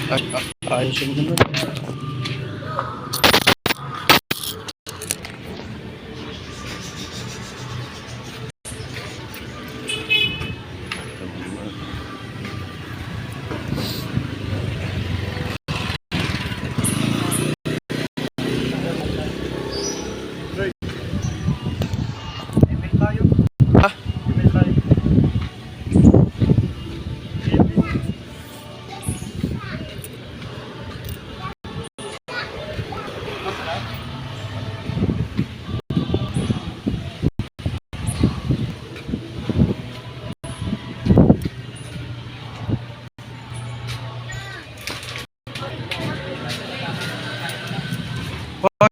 Ayos yun naman. Ha?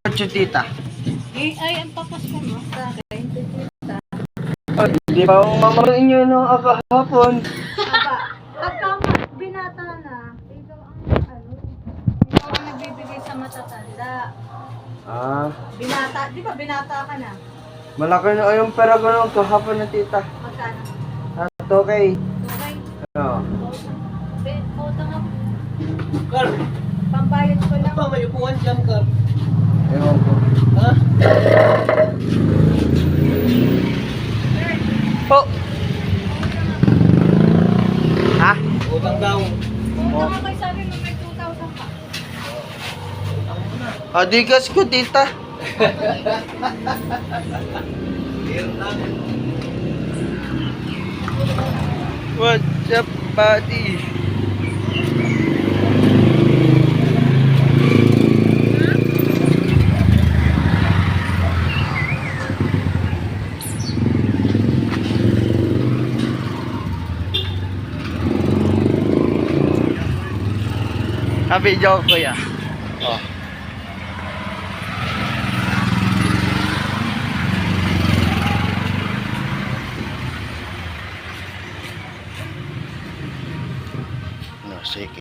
Ocho, tita. Ay, ang papas ko mo sa akin. Tita. Oh, hindi pa akong mamaroon nyo nung kahapon. Aba, pagka binata na, ikaw ang nagbibigay sa matatanda. Ah, Di ba binata ka na? malaki na yung pera ko nung kahapon na tita. Magkano? At okay. Okay. Oo. Utang ako. Carl, Pambayad ko lang. may upuan dyan, Carl. Ewan ko. Ha? Oh! Ha? Utang daw. Utang ako, sabi mo may 2,000 pa. Adigas ko tita. What's up, buddy? Video ko ya. Oh. No, sige.